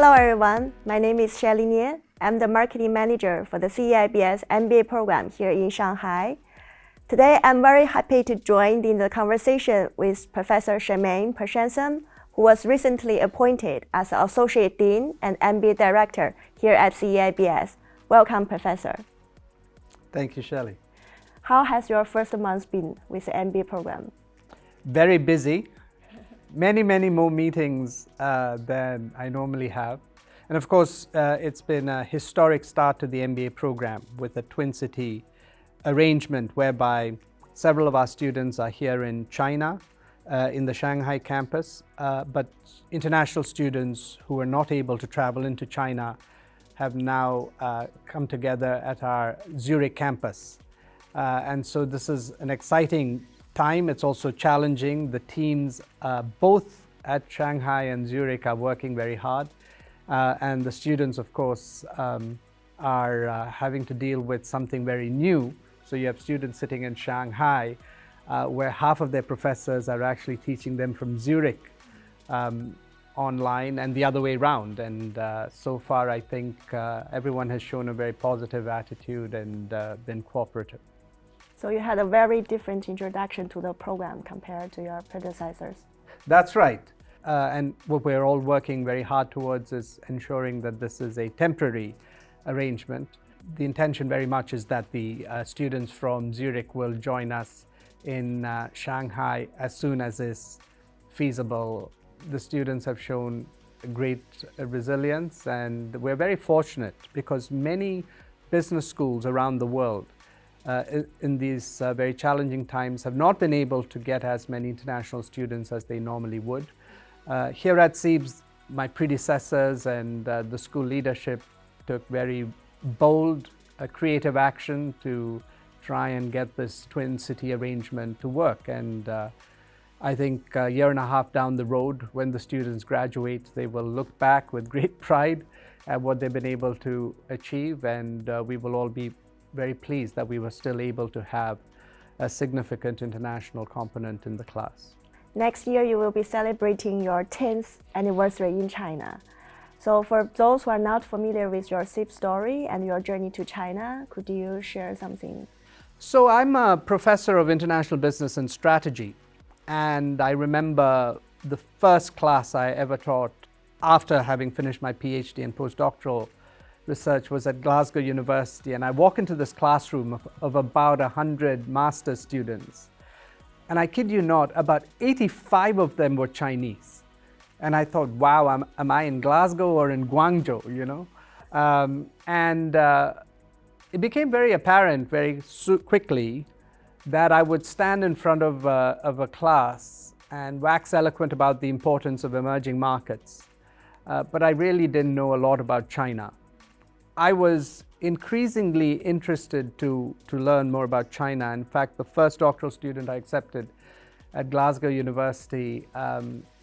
Hello everyone, my name is Shameen. I'm the marketing manager for the CEIBS MBA program here in Shanghai. Today I'm very happy to join in the conversation with Professor Shameen Prashantham, who was recently appointed as Associate Dean and MBA Director here at CEIBS. Welcome, Professor. Thank you, Shelley. How has your first month been with the MBA program? Very busy. Many more meetings than I normally have. And of course, it's been a historic start to the MBA program with a Twin City arrangement whereby several of our students are here in China, in the Shanghai campus, but international students who are not able to travel into China have now come together at our Zurich campus. And so this is an exciting time. It's also challenging. The teams both at Shanghai and Zurich are working very hard. And the students, of course, are having to deal with something very new. So you have students sitting in Shanghai where half of their professors are actually teaching them from Zurich online and the other way around. And so far, I think everyone has shown a very positive attitude and been cooperative. So you had a very different introduction to the program compared to your predecessors. That's right. And what we're all working very hard towards is ensuring that this is a temporary arrangement. The intention very much is that the students from Zurich will join us in Shanghai as soon as is feasible. The students have shown great resilience, and we're very fortunate because many business schools around the world in these very challenging times have not been able to get as many international students as they normally would. Here at CEIBS, my predecessors and the school leadership took very bold, creative action to try and get this Twin City arrangement to work. And I think a year and a half down the road, when the students graduate, they will look back with great pride at what they've been able to achieve, and we will all be very pleased that we were still able to have a significant international component in the class. Next year, you will be celebrating your 10th anniversary in China. So for those who are not familiar with your CEIBS story and your journey to China, could you share something? So I'm a professor of international business and strategy, and I remember the first class I ever taught after having finished my PhD and postdoctoral research was at Glasgow University, and I walk into this classroom of about 100 master's students, and I kid you not, about 85 of them were Chinese. And I thought, wow, am I in Glasgow or in Guangzhou, you know? It became very apparent very quickly that I would stand in front of a class and wax eloquent about the importance of emerging markets. But I really didn't know a lot about China. I was increasingly interested to learn more about China. In fact, the first doctoral student I accepted at Glasgow University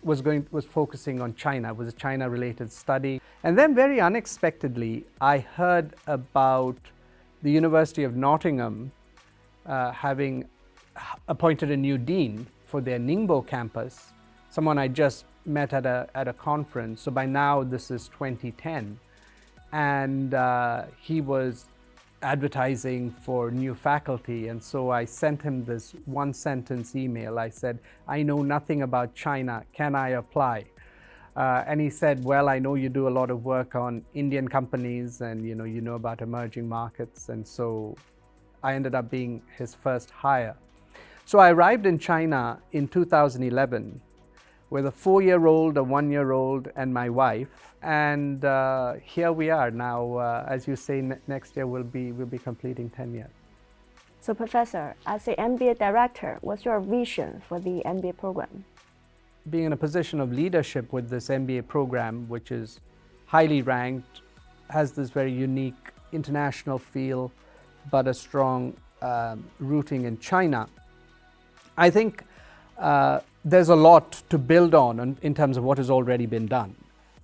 was focusing on China. It was a China-related study. And then very unexpectedly, I heard about the University of Nottingham having appointed a new dean for their Ningbo campus, someone I just met at a conference. So by now, this is 2010. And he was advertising for new faculty, and so I sent him this one-sentence email. I said, I know nothing about China, can I apply? And he said, well, I know you do a lot of work on Indian companies and you know about emerging markets, and so I ended up being his first hire. So I arrived in China in 2011 with a 4-year-old, a 1-year-old, and my wife. And here we are now. As you say, next year we'll be completing 10 years. So, Professor, as the MBA Director, what's your vision for the MBA program? Being in a position of leadership with this MBA program, which is highly ranked, has this very unique international feel, but a strong rooting in China, I think there's a lot to build on in terms of what has already been done.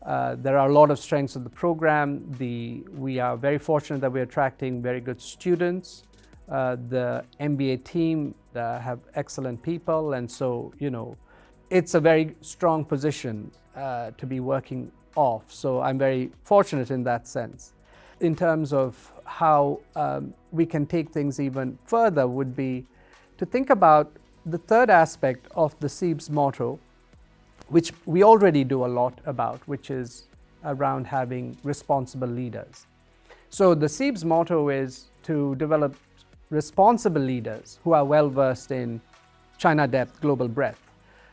There are a lot of strengths of the program. We are very fortunate that we're attracting very good students. The MBA team have excellent people, and so, it's a very strong position to be working off. So I'm very fortunate in that sense. In terms of how we can take things even further would be to think about the third aspect of the CEIBS motto, which we already do a lot about, which is around having responsible leaders. So the CEIBS motto is to develop responsible leaders who are well versed in China depth, global breadth.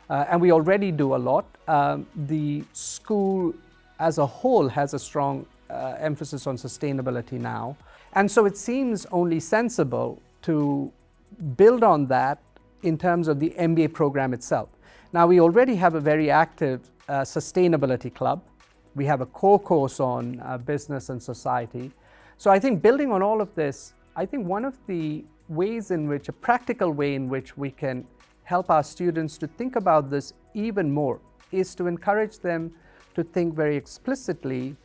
And we already do a lot. The school as a whole has a strong emphasis on sustainability now. And so it seems only sensible to build on that in terms of the MBA program itself. Now, we already have a very active sustainability club. We have a core course on business and society. So I think building on all of this, I think one of the ways in which, a practical way in which we can help our students to think about this even more is to encourage them to think very explicitly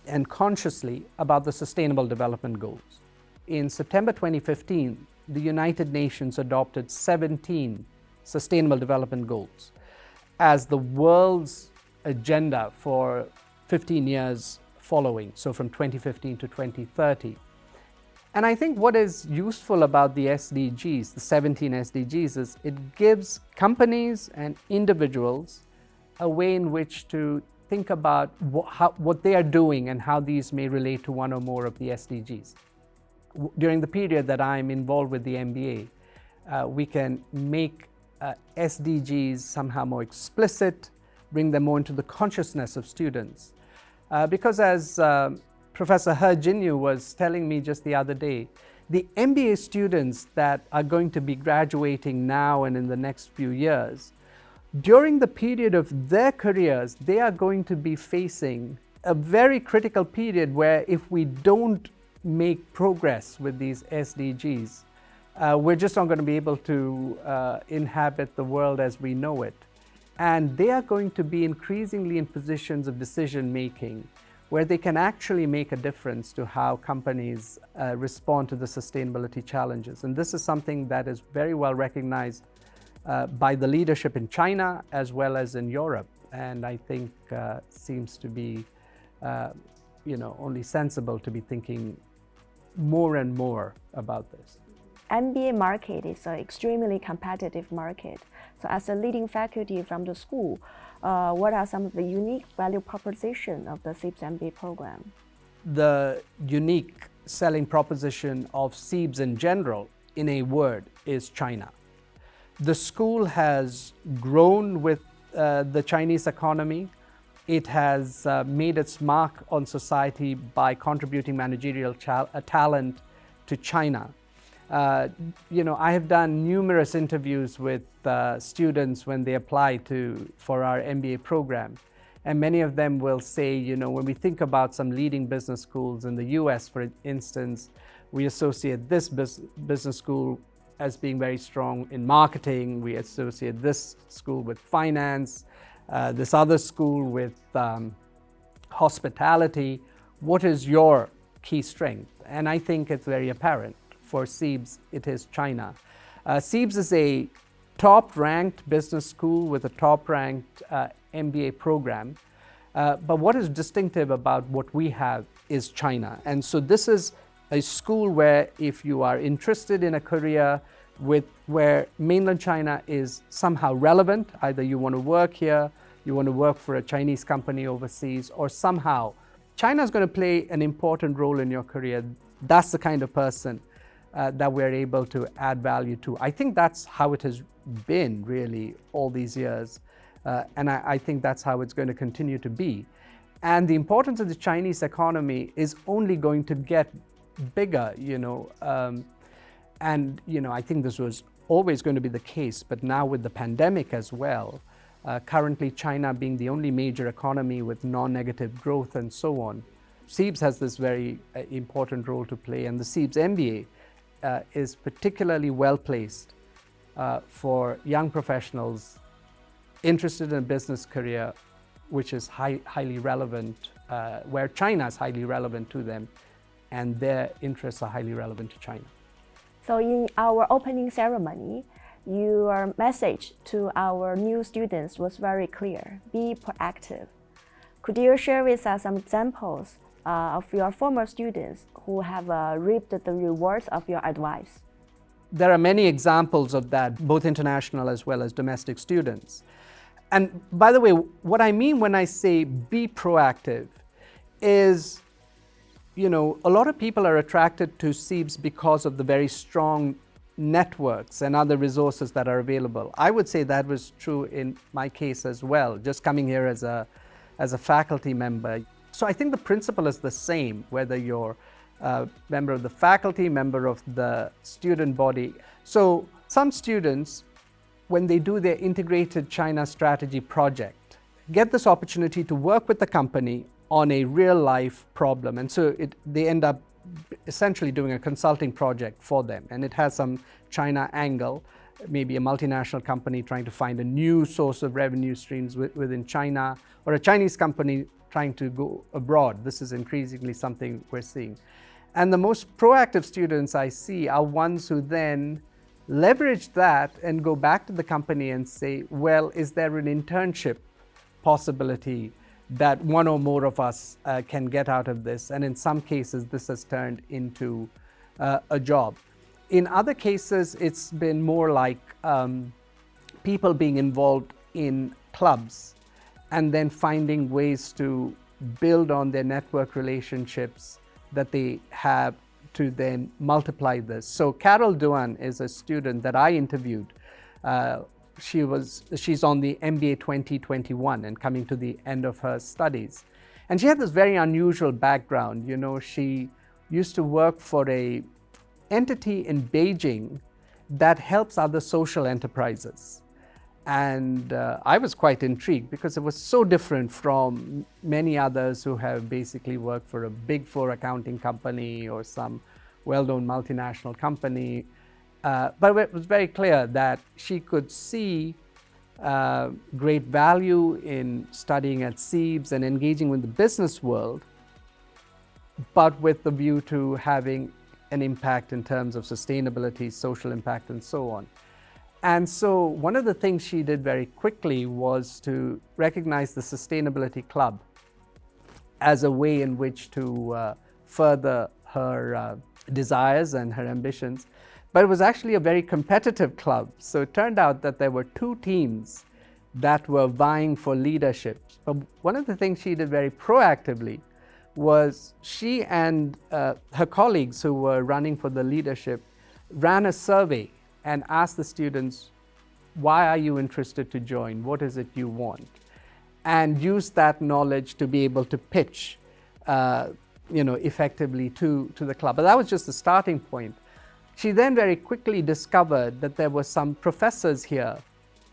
and consciously about the Sustainable Development Goals. In September 2015, the United Nations adopted 17 Sustainable Development Goals as the world's agenda for 15 years following, so from 2015 to 2030. And I think what is useful about the SDGs, the 17 SDGs, is it gives companies and individuals a way in which to think about what they are doing and how these may relate to one or more of the SDGs. During the period that I'm involved with the MBA, we can make SDGs somehow more explicit, bring them more into the consciousness of students. Because as Professor He Jinyu was telling me just the other day, the MBA students that are going to be graduating now and in the next few years, during the period of their careers, they are going to be facing a very critical period where if we don't make progress with these SDGs, we're just not going to be able to inhabit the world as we know it. And they are going to be increasingly in positions of decision making where they can actually make a difference to how companies respond to the sustainability challenges. And this is something that is very well recognized by the leadership in China as well as in Europe. And I think seems to be only sensible to be thinking more and more about this. MBA market is an extremely competitive market. So as a leading faculty from the school, what are some of the unique value proposition of the CEIBS MBA program? The unique selling proposition of CEIBS in general, in a word, is China. The school has grown with the Chinese economy. It has made its mark on society by contributing managerial talent to China. I have done numerous interviews with students when they apply for our MBA program. And many of them will say, when we think about some leading business schools in the US, for instance, we associate this business school as being very strong in marketing. We associate this school with finance, this other school with hospitality. What is your key strength? And I think it's very apparent. For CEIBS, it is China. CEIBS is a top-ranked business school with a top-ranked MBA program. But what is distinctive about what we have is China. And so this is a school where if you are interested in a career where mainland China is somehow relevant, either you want to work here, you want to work for a Chinese company overseas, or somehow China is going to play an important role in your career, that's the kind of person that we're able to add value to. I think that's how it has been really all these years. And I think that's how it's going to continue to be. And the importance of the Chinese economy is only going to get bigger, I think this was always going to be the case, but now with the pandemic as well, currently China being the only major economy with non-negative growth and so on, CEIBS has this very important role to play, and the CEIBS MBA is particularly well placed for young professionals interested in a business career which is highly relevant, where China is highly relevant to them and their interests are highly relevant to China. So in our opening ceremony, your message to our new students was very clear: be proactive. Could you share with us some examples of your former students who have reaped the rewards of your advice? There are many examples of that, both international as well as domestic students. And by the way, what I mean when I say be proactive is, a lot of people are attracted to CEIBS because of the very strong networks and other resources that are available. I would say that was true in my case as well, just coming here as a faculty member. So I think the principle is the same, whether you're a member of the faculty, member of the student body. So some students, when they do their integrated China strategy project, get this opportunity to work with the company on a real life problem. And so they end up essentially doing a consulting project for them. And it has some China angle, maybe a multinational company trying to find a new source of revenue streams within China, or a Chinese company trying to go abroad. This is increasingly something we're seeing. And the most proactive students I see are ones who then leverage that and go back to the company and say, well, is there an internship possibility that one or more of us can get out of this? And in some cases, this has turned into a job. In other cases, it's been more like people being involved in clubs and then finding ways to build on their network relationships that they have to then multiply this. So Carol Duan is a student that I interviewed. She's on the MBA 2021 and coming to the end of her studies. And she had this very unusual background. She used to work for a entity in Beijing that helps other social enterprises. And I was quite intrigued because it was so different from many others who have basically worked for a big four accounting company or some well-known multinational company. But it was very clear that she could see great value in studying at CEIBS and engaging with the business world, but with the view to having an impact in terms of sustainability, social impact, and so on. And so one of the things she did very quickly was to recognize the Sustainability Club as a way in which to further her desires and her ambitions. But it was actually a very competitive club. So it turned out that there were two teams that were vying for leadership. But one of the things she did very proactively was she and her colleagues who were running for the leadership ran a survey and asked the students, why are you interested to join? What is it you want? And used that knowledge to be able to pitch effectively to the club. But that was just the starting point. She then very quickly discovered that there were some professors here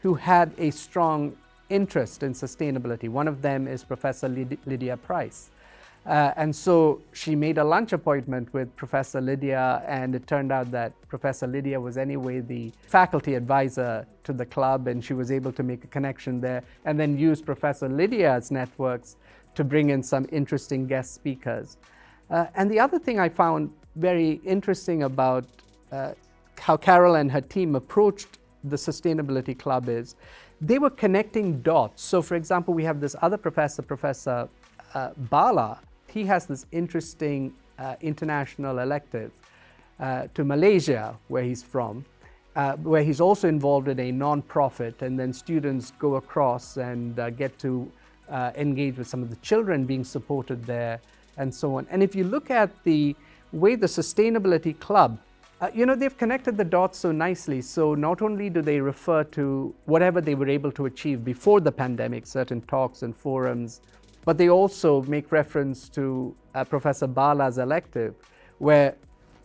who had a strong interest in sustainability. One of them is Professor Lydia Price. And so she made a lunch appointment with Professor Lydia, and it turned out that Professor Lydia was anyway the faculty advisor to the club, and she was able to make a connection there and then use Professor Lydia's networks to bring in some interesting guest speakers. And the other thing I found very interesting about how Carol and her team approached the Sustainability Club is they were connecting dots. So for example, we have this other professor, Professor Bala. He has this interesting international elective to Malaysia, where he's from, where he's also involved in a non-profit, and then students go across and get to engage with some of the children being supported there and so on. And if you look at the way the Sustainability Club, they've connected the dots so nicely. So not only do they refer to whatever they were able to achieve before the pandemic, certain talks and forums, but they also make reference to Professor Bala's elective, where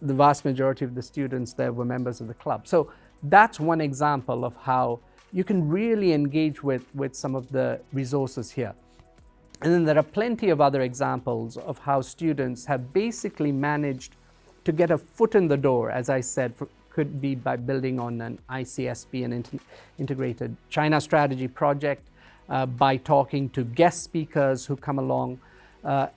the vast majority of the students there were members of the club. So that's one example of how you can really engage with some of the resources here. And then there are plenty of other examples of how students have basically managed to get a foot in the door, as I said, could be by building on an ICSP, an integrated China strategy project, by talking to guest speakers who come along,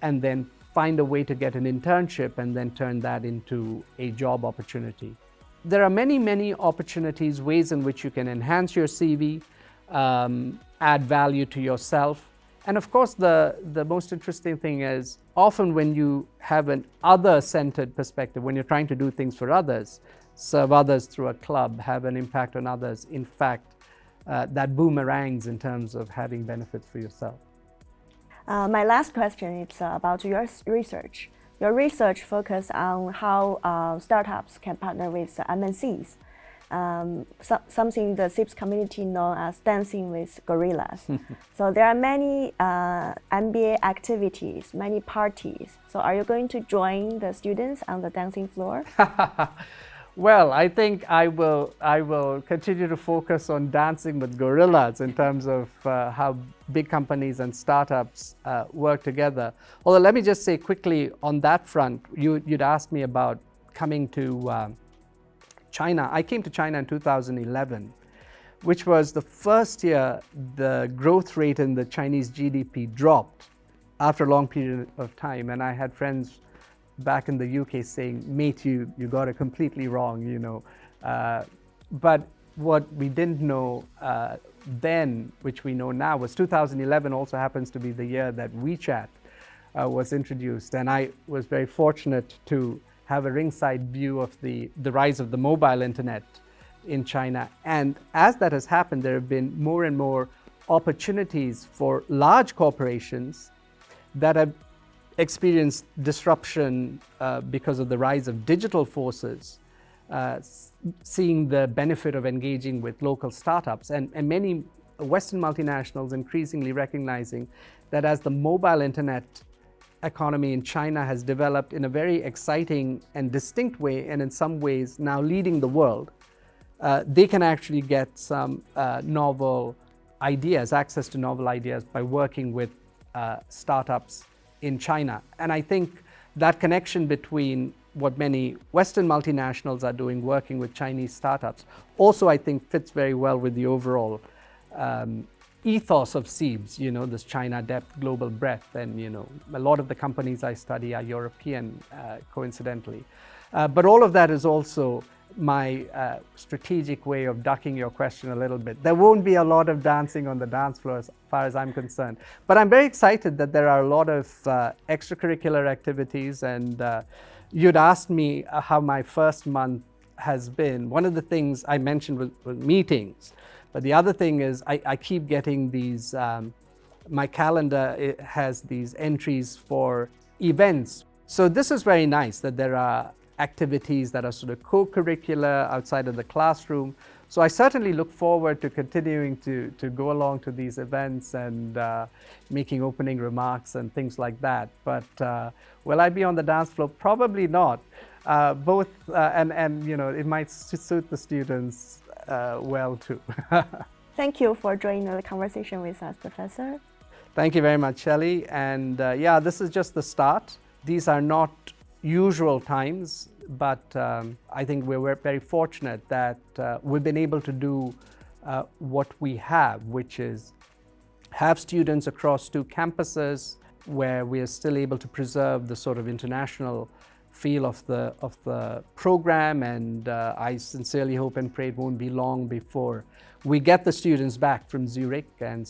and then find a way to get an internship and then turn that into a job opportunity. There are many, many opportunities, ways in which you can enhance your CV, add value to yourself, And of course, the most interesting thing is often when you have an other-centered perspective, when you're trying to do things for others, serve others through a club, have an impact on others, in fact, that boomerangs in terms of having benefits for yourself. My last question is about your research. Your research focuses on how startups can partner with MNCs, something the CEIBS community knows as dancing with gorillas. So there are many MBA activities, many parties. So are you going to join the students on the dancing floor? Well, I think I will continue to focus on dancing with gorillas in terms of how big companies and startups work together. Although let me just say quickly on that front, you'd asked me about coming to China. I came to China in 2011, which was the first year the growth rate in the Chinese GDP dropped after a long period of time. And I had friends back in the UK saying, mate, you got it completely wrong, you know. But what we didn't know then, which we know now, was 2011 also happens to be the year that WeChat was introduced. And I was very fortunate to have a ringside view of the rise of the mobile internet in China. And as that has happened, there have been more and more opportunities for large corporations that have experienced disruption because of the rise of digital forces, seeing the benefit of engaging with local startups, and many Western multinationals increasingly recognizing that as the mobile internet economy in China has developed in a very exciting and distinct way, and in some ways now leading the world, they can actually get some novel ideas, access to novel ideas by working with startups in China. And I think that connection between what many Western multinationals are doing working with Chinese startups also, I think, fits very well with the overall ethos of CEIBS, you know, this China depth, global breadth. And, you know, a lot of the companies I study are European, coincidentally. But all of that is also my strategic way of ducking your question a little bit. There won't be a lot of dancing on the dance floor as far as I'm concerned. But I'm very excited that there are a lot of extracurricular activities. And you'd asked me how my first month has been. One of the things I mentioned was meetings. But the other thing is I keep getting these, my calendar it has these entries for events. So this is very nice that there are activities that are sort of co-curricular outside of the classroom. So I certainly look forward to continuing to go along to these events and making opening remarks and things like that. But will I be on the dance floor? Probably not. Both, and you know, it might suit the students well too. Thank you for joining the conversation with us, Professor. Thank you very much, Shelley. And yeah, this is just the start. These are not usual times, but I think we're very fortunate that we've been able to do what we have, which is have students across 2 campuses where we are still able to preserve the sort of international feel of the program. And I sincerely hope and pray it won't be long before we get the students back from Zurich, and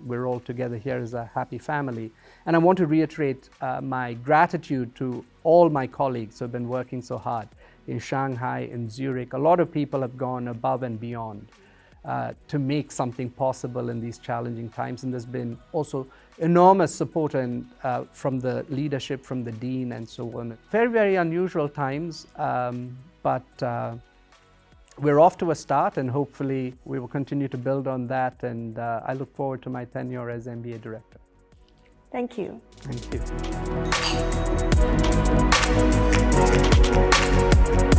we're all together here as a happy family. And I want to reiterate my gratitude to all my colleagues who have been working so hard in Shanghai, in Zurich. A lot of people have gone above and beyond to make something possible in these challenging times. And there's been also enormous support from the leadership, from the dean, and so on. Very, very unusual times, but we're off to a start, and hopefully we will continue to build on that. And I look forward to my tenure as MBA director. Thank you. Thank you.